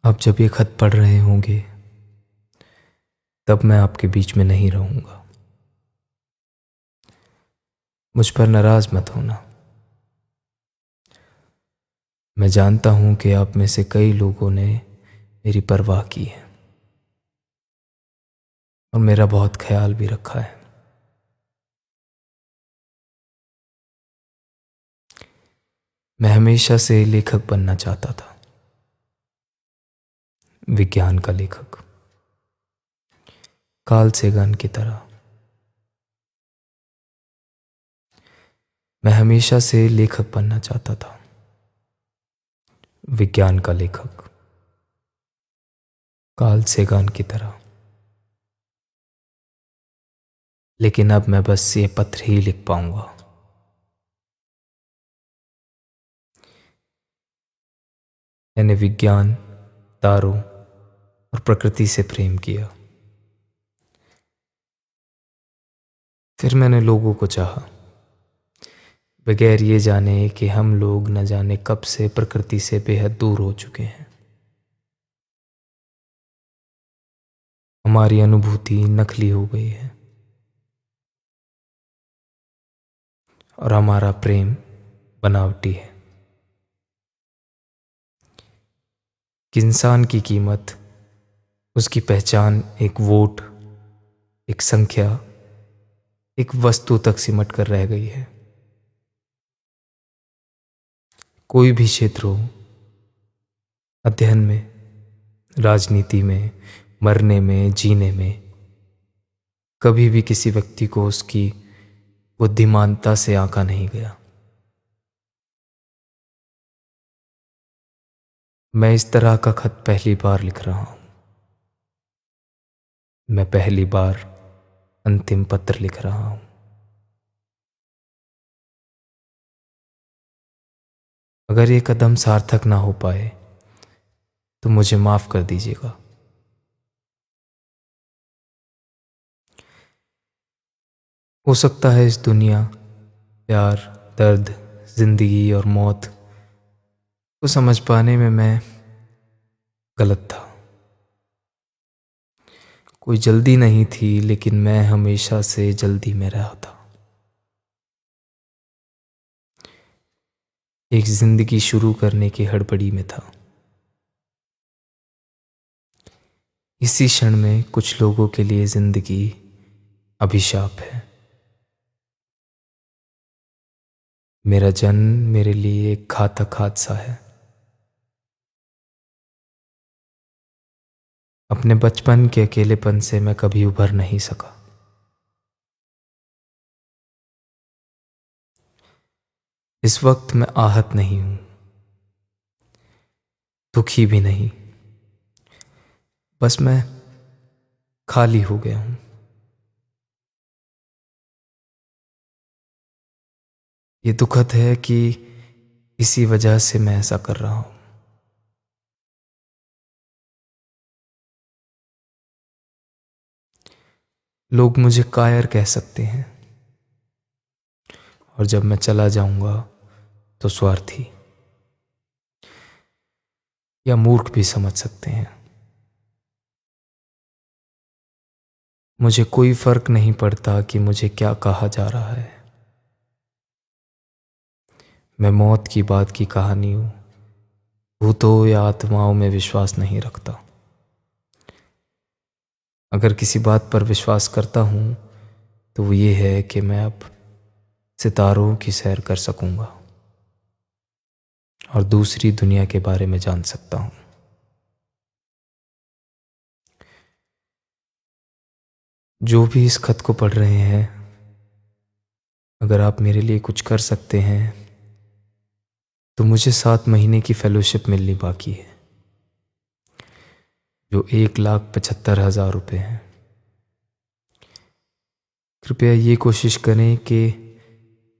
आप जब ये खत पढ़ रहे होंगे तब मैं आपके बीच में नहीं रहूंगा। मुझ पर नाराज मत होना। मैं जानता हूं कि आप में से कई लोगों ने मेरी परवाह की है और मेरा बहुत ख्याल भी रखा है। मैं हमेशा से लेखक बनना चाहता था, विज्ञान का लेखक, कार्ल सेगन की तरह। मैं हमेशा से लेखक बनना चाहता था, विज्ञान का लेखक, कार्ल सेगन की तरह। लेकिन अब मैं बस ये पत्र ही लिख पाऊंगा। मैंने विज्ञान, तारों और प्रकृति से प्रेम किया। फिर मैंने लोगों को चाहा, बगैर ये जाने कि हम लोग न जाने कब से प्रकृति से बेहद दूर हो चुके हैं। हमारी अनुभूति नकली हो गई है और हमारा प्रेम बनावटी है। कि इंसान की कीमत, उसकी पहचान एक वोट, एक संख्या, एक वस्तु तक सिमट कर रह गई है। कोई भी क्षेत्र हो, अध्ययन में, राजनीति में, मरने में, जीने में, कभी भी किसी व्यक्ति को उसकी बुद्धिमानता से आंका नहीं गया। मैं इस तरह का खत पहली बार लिख रहा हूं। मैं पहली बार अंतिम पत्र लिख रहा हूं। अगर ये कदम सार्थक ना हो पाए तो मुझे माफ कर दीजिएगा। हो सकता है इस दुनिया, प्यार, दर्द, जिंदगी और मौत को समझ पाने में मैं गलत था। कोई जल्दी नहीं थी, लेकिन मैं हमेशा से जल्दी में रहा था। एक जिंदगी शुरू करने की हड़बड़ी में था। इसी क्षण में कुछ लोगों के लिए जिंदगी अभिशाप है। मेरा जन्म मेरे लिए एक घातक हादसा है। अपने बचपन के अकेलेपन से मैं कभी उभर नहीं सका। इस वक्त मैं आहत नहीं हूं, दुखी भी नहीं, बस मैं खाली हो गया हूं। ये दुखद है कि इसी वजह से मैं ऐसा कर रहा हूं। लोग मुझे कायर कह सकते हैं और जब मैं चला जाऊंगा तो स्वार्थी या मूर्ख भी समझ सकते हैं। मुझे कोई फर्क नहीं पड़ता कि मुझे क्या कहा जा रहा है। मैं मौत की बात की कहानियों, भूतों या आत्माओं में विश्वास नहीं रखता। अगर किसी बात पर विश्वास करता हूं तो वो ये है कि मैं अब सितारों की सैर कर सकूंगा और दूसरी दुनिया के बारे में जान सकता हूं। जो भी इस खत को पढ़ रहे हैं, अगर आप मेरे लिए कुछ कर सकते हैं तो मुझे 7 महीने की फेलोशिप मिलनी बाकी है, जो 1,75,000 रुपये है। कृपया ये कोशिश करें कि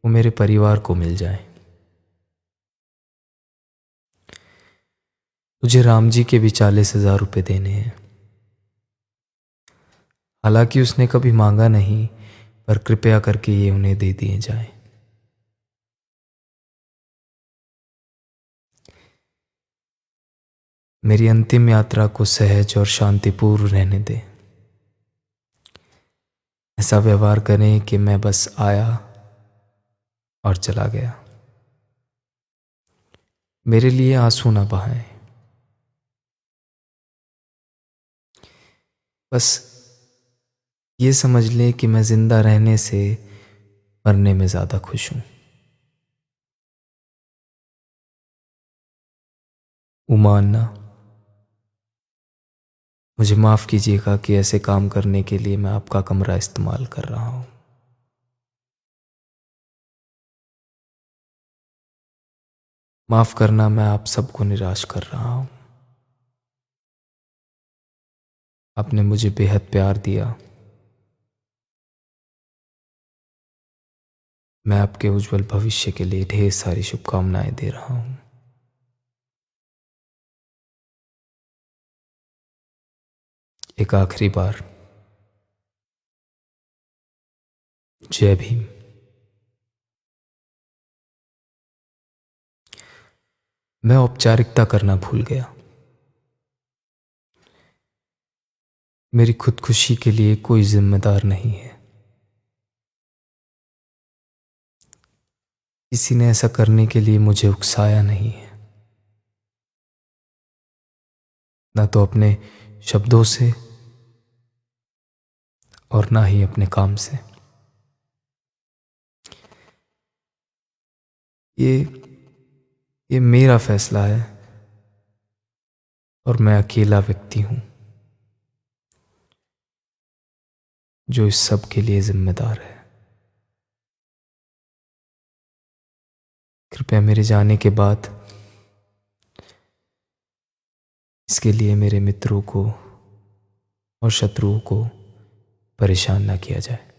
वो मेरे परिवार को मिल जाए। मुझे राम जी के भी 40,000 रुपये देने हैं। हालांकि उसने कभी मांगा नहीं, पर कृपया करके ये उन्हें दे दिए जाएं। मेरी अंतिम यात्रा को सहज और शांतिपूर्ण रहने दें। ऐसा व्यवहार करें कि मैं बस आया और चला गया। मेरे लिए आंसू ना बहाएं। बस ये समझ लें कि मैं जिंदा रहने से मरने में ज़्यादा खुश हूँ। उमा अन्ना, मुझे माफ़ कीजिएगा कि ऐसे काम करने के लिए मैं आपका कमरा इस्तेमाल कर रहा हूँ। माफ़ करना, मैं आप सबको निराश कर रहा हूँ। आपने मुझे बेहद प्यार दिया। मैं आपके उज्जवल भविष्य के लिए ढेर सारी शुभकामनाएं दे रहा हूँ। एक आखिरी बार जय भीम। मैं औपचारिकता करना भूल गया। मेरी खुदकुशी के लिए कोई जिम्मेदार नहीं है। किसी ने ऐसा करने के लिए मुझे उकसाया नहीं है, ना तो अपने शब्दों से और ना ही अपने काम से। ये ये मेरा फैसला है और मैं अकेला व्यक्ति हूं जो इस सब के लिए जिम्मेदार है। कृपया मेरे जाने के बाद इसके लिए मेरे मित्रों को और शत्रुओं को परेशान ना किया जाए।